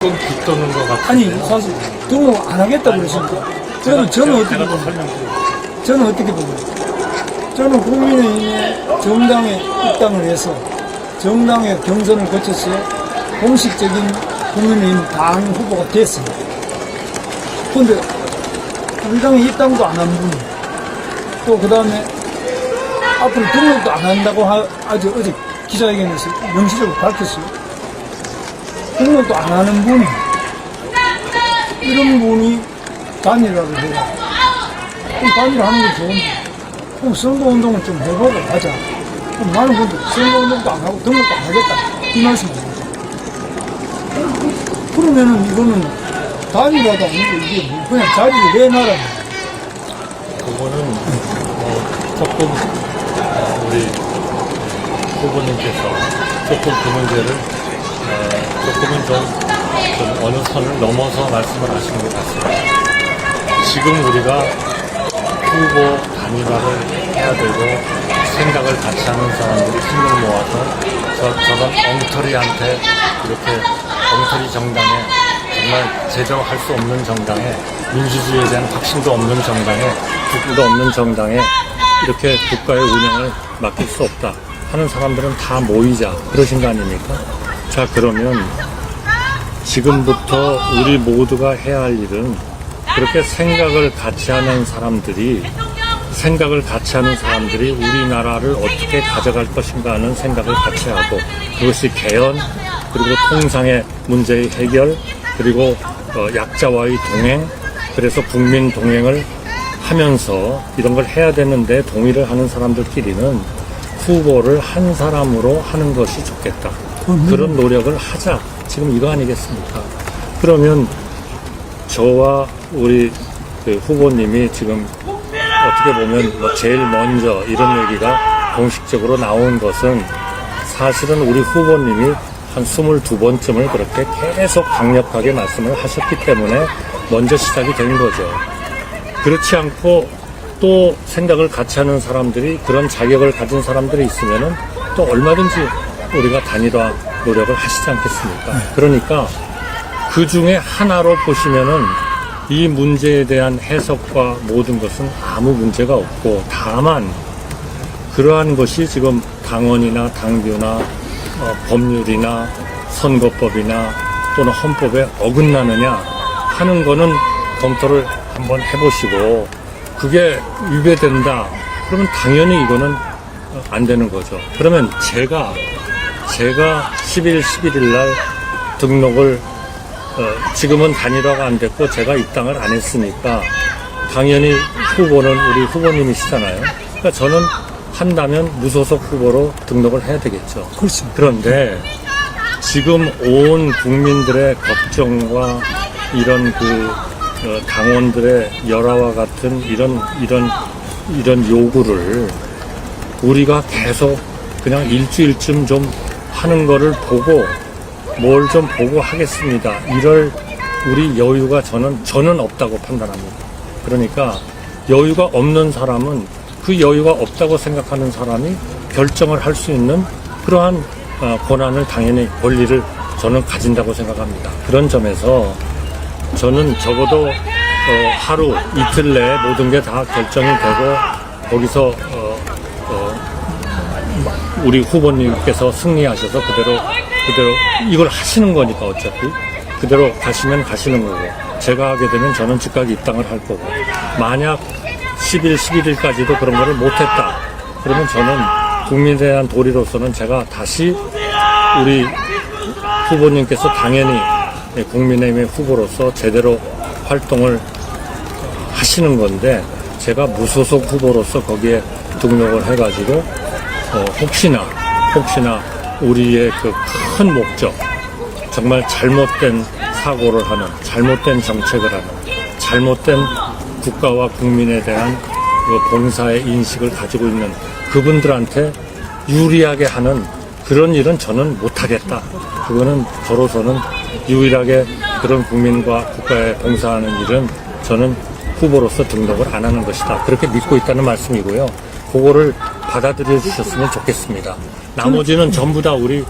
좀 붙드는 것 같아요. 아니 사실 등록 안 하겠다 그러십니까? 저는 어떻게 봅니까? 저는 어떻게 봅니까? 저는 국민의힘의 정당의 입당을 해서 정당의 경선을 거쳐서 공식적인 국민의힘 당 후보가 됐습니다. 그런데 정당에 입당도 안 한 분, 또 그 다음에 앞으로 등록도 안 한다고 아주 어제 기자회견에서 명시적으로 밝혔어요. 등록도 안 하는 분이, 이런 분이 단일화를 해요. 그럼 단일화하는 건 좋은데, 그럼 선거운동을 좀 해보고 하자. 그럼 많은 분들 선거운동도 안 하고 등록도 안 하겠다, 이 말씀입니다. 그러면은 이거는 단일화도 아니고 이게 뭐 그냥 자리를 내놔라. 그거는 조금 우리 후보님께서 조금 그 문제를 조금은 좀 어느 선을 넘어서 말씀을 하신 것 같습니다. 지금 우리가 후보 단일화를 해야 되고 생각을 같이 하는 사람들이 힘을 모아서 저런 엉터리한테 이렇게 엉터리 정당에 정말 제대로 할 수 없는 정당에 민주주의에 대한 확신도 없는 정당에 국부도 없는 정당에 이렇게 국가의 운영을 맡길 수 없다 하는 사람들은 다 모이자 그러신 거 아닙니까? 자, 그러면 지금부터 우리 모두가 해야 할 일은 그렇게 생각을 같이 하는 사람들이 우리나라를 어떻게 가져갈 것인가 하는 생각을 같이 하고, 그것이 개헌, 그리고 통상의 문제의 해결, 그리고 약자와의 동행, 그래서 국민 동행을 하면서 이런 걸 해야 되는데 동의를 하는 사람들끼리는 후보를 한 사람으로 하는 것이 좋겠다. 그런 노력을 하자. 지금 이거 아니겠습니까? 그러면 저와 우리 그 후보님이 지금 어떻게 보면 뭐 제일 먼저 이런 얘기가 공식적으로 나온 것은 사실은 우리 후보님이 한 22번쯤을 그렇게 계속 강력하게 말씀을 하셨기 때문에 먼저 시작이 된 거죠. 그렇지 않고 또 생각을 같이 하는 사람들이, 그런 자격을 가진 사람들이 있으면은 또 얼마든지 우리가 단일화 노력을 하시지 않겠습니까? 그러니까 그 중에 하나로 보시면은 이 문제에 대한 해석과 모든 것은 아무 문제가 없고, 다만 그러한 것이 지금 당원이나 당규나 법률이나 선거법이나 또는 헌법에 어긋나느냐 하는 거는 검토를 한번 해보시고, 그게 위배된다 그러면 당연히 이거는 안 되는 거죠. 그러면 제가 10일, 11일 날 등록을 지금은 단일화가 안 됐고 제가 입당을 안 했으니까 당연히 후보는 우리 후보님이시잖아요. 그러니까 저는 한다면 무소속 후보로 등록을 해야 되겠죠. 그렇죠. 그런데 지금 온 국민들의 걱정과 이런 당원들의 열화와 같은 이런 요구를 우리가 계속 그냥 일주일쯤 좀 하는 거를 보고 뭘 좀 보고 하겠습니다, 이럴 우리 여유가 저는 없다고 판단합니다. 그러니까 여유가 없는 사람은 그 여유가 없다고 생각하는 사람이 결정을 할 수 있는 그러한 권한을, 당연히 권리를 저는 가진다고 생각합니다. 그런 점에서 저는 적어도 하루 이틀 내에 모든 게 다 결정이 되고 거기서 우리 후보님께서 승리하셔서 그대로 이걸 하시는 거니까 어차피 그대로 가시면 가시는 거고, 제가 하게 되면 저는 즉각 입당을 할 거고, 만약 10일, 11일까지도 그런 거를 못했다 그러면 저는 국민에 대한 도리로서는 제가 다시 우리 후보님께서 당연히 국민의힘의 후보로서 제대로 활동을 하시는 건데, 제가 무소속 후보로서 거기에 등록을 해가지고 혹시나 우리의 그 큰 목적, 정말 잘못된 사고를 하는, 잘못된 정책을 하는, 잘못된 국가와 국민에 대한 봉사의 인식을 가지고 있는 그분들한테 유리하게 하는 그런 일은 저는 못하겠다. 그거는 저로서는 유일하게 그런 국민과 국가에 봉사하는 일은 저는 후보로서 등록을 안 하는 것이다. 그렇게 믿고 있다는 말씀이고요. 그거를 받아들여 주셨으면 좋겠습니다. 나머지는 전부 다 우리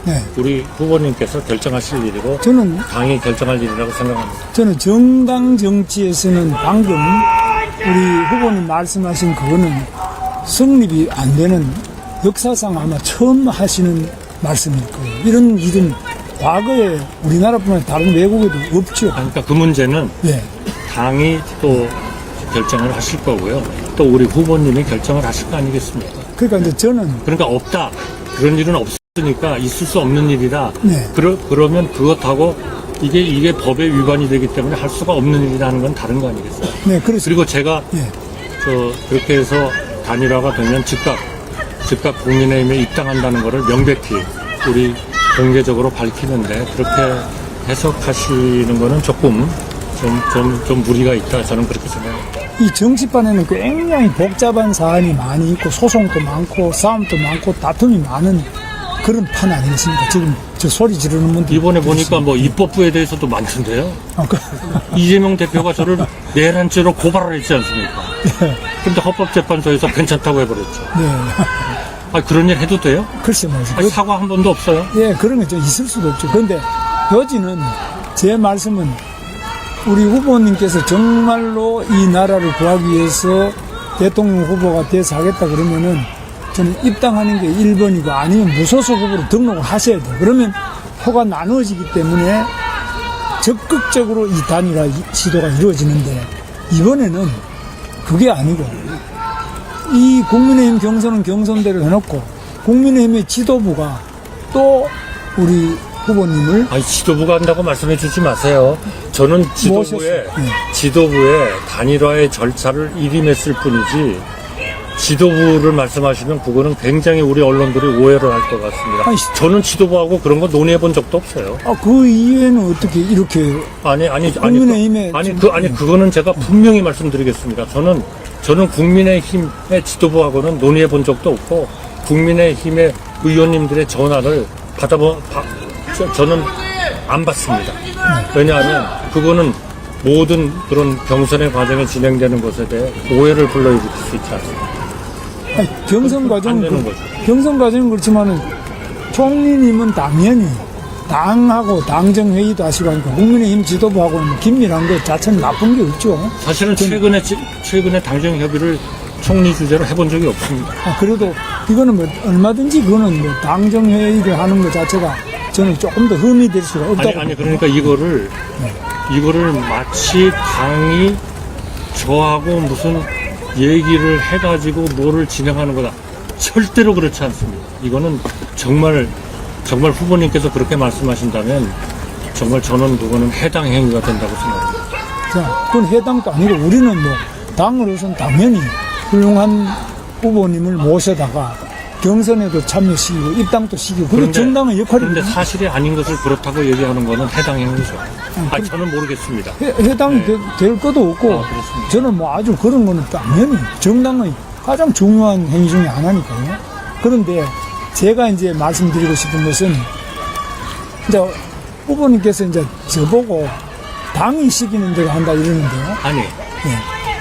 후보님께서 결정하실 일이고 저는 당이 결정할 일이라고 생각합니다. 저는 정당 정치에서는 방금 우리 후보님 말씀하신 그거는 성립이 안 되는 역사상 아마 처음 하시는 말씀일 거예요. 이런 일은 과거에 우리나라뿐만 아니라 다른 외국에도 없죠. 그러니까 그 문제는 네. 당이 또 결정을 하실 거고요. 또 우리 후보님이 결정을 하실 거 아니겠습니까? 그러니까 이제 저는 그러니까 없다. 그런 일은 없으니까 있을 수 없는 일이다. 네. 그러면 그것하고 이게 법에 위반이 되기 때문에 할 수가 없는 일이라는 건 다른 거 아니겠어요? 네, 그래서 그리고 제가 네. 그렇게 해서 단일화가 되면 즉각 국민의힘에 입당한다는 것을 명백히 우리 공개적으로 밝히는데 그렇게 해석하시는 거는 조금 좀 무리가 있다. 저는 그렇게 생각합니다. 이 정치판에는 굉장히 복잡한 사안이 많이 있고 소송도 많고 싸움도 많고 다툼이 많은 그런 판 아니겠습니까? 지금 저 소리 지르는 분들 이번에 보니까 뭐 입법부에 대해서도 많던데요. 이재명 대표가 저를 내란죄로 고발을 했지 않습니까? 근데 헌법재판소에서 괜찮다고 해버렸죠. 네. 그런 일 해도 돼요? 글쎄 말이죠. 사과 한 번도 없어요? 예, 그런 게 좀 있을 수도 없죠. 그런데 여지는 제 말씀은 우리 후보님께서 정말로 이 나라를 구하기 위해서 대통령 후보가 돼서 하겠다 그러면은 저는 입당하는 게 1번이고 아니면 무소속 후보로 등록을 하셔야 돼요. 그러면 표가 나누어지기 때문에 적극적으로 이 단일화 시도가 이루어지는데 이번에는 그게 아니고 이 국민의힘 경선은 경선대로 해놓고 국민의힘의 지도부가 또 우리 후보님을 지도부가 한다고 말씀해 주지 마세요. 저는 지도부의 단일화의 절차를 일임했을 뿐이지 지도부를 말씀하시면 그거는 굉장히 우리 언론들이 오해를 할 것 같습니다. 저는 지도부하고 그런 거 논의해 본 적도 없어요. 그 이후에는 어떻게 이렇게 국민의힘에 그거는 제가 분명히 말씀드리겠습니다. 저는 국민의힘의 지도부하고는 논의해 본 적도 없고 국민의힘의 의원님들의 전화를 저는 안 받습니다. 왜냐하면 그거는 모든 그런 경선의 과정에 진행되는 것에 대해 오해를 불러일으킬 수 있지 않습니까? 경선 과정은 그렇지만은 총리님은 당연히 당하고 당정회의도 하시고 하니까 국민의힘 지도부하고는 긴밀한 것 자체는 나쁜 게 없죠. 사실은 최근에 당정협의를 총리 주재로 해본 적이 없습니다. 그래도 이거는 뭐 얼마든지 그거는 뭐 당정회의를 하는 것 자체가 저는 조금 더 흠이 될 수가 없다고. 그러니까 이거를 마치 당이 저하고 무슨 얘기를 해가지고 뭐를 진행하는 거다. 절대로 그렇지 않습니다. 이거는 정말 후보님께서 그렇게 말씀하신다면 정말 저는 그거는 해당 행위가 된다고 생각합니다. 자, 그건 해당도 아니고 우리는 뭐 당으로서는 당연히 훌륭한 후보님을 모셔다가 경선에도 참여시키고 입당도 시키고 그런 정당의 역할입니다. 그런데 사실이 아닌 것을 그렇다고 얘기하는 거는 해당 행위죠. 저는 모르겠습니다. 해당이 될 것도 없고 저는 뭐 아주 그런 거는 당연히 정당의 가장 중요한 행위 중에 하나니까요. 그런데 제가 이제 말씀드리고 싶은 것은 이제 후보님께서 이제 저보고 당이 시키는 대로 한다 이러는데요.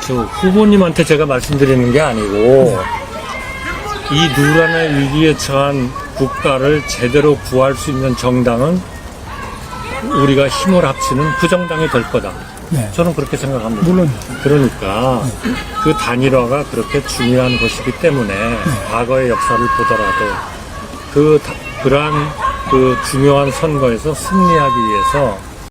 저 후보님한테 제가 말씀드리는 게 아니고 이 누란의 위기에 처한 국가를 제대로 구할 수 있는 정당은 우리가 힘을 합치는 그 정당이 될 거다. 저는 그렇게 생각합니다. 물론. 그러니까 그 단일화가 그렇게 중요한 것이기 때문에 과거의 역사를 보더라도 그러한 그 중요한 선거에서 승리하기 위해서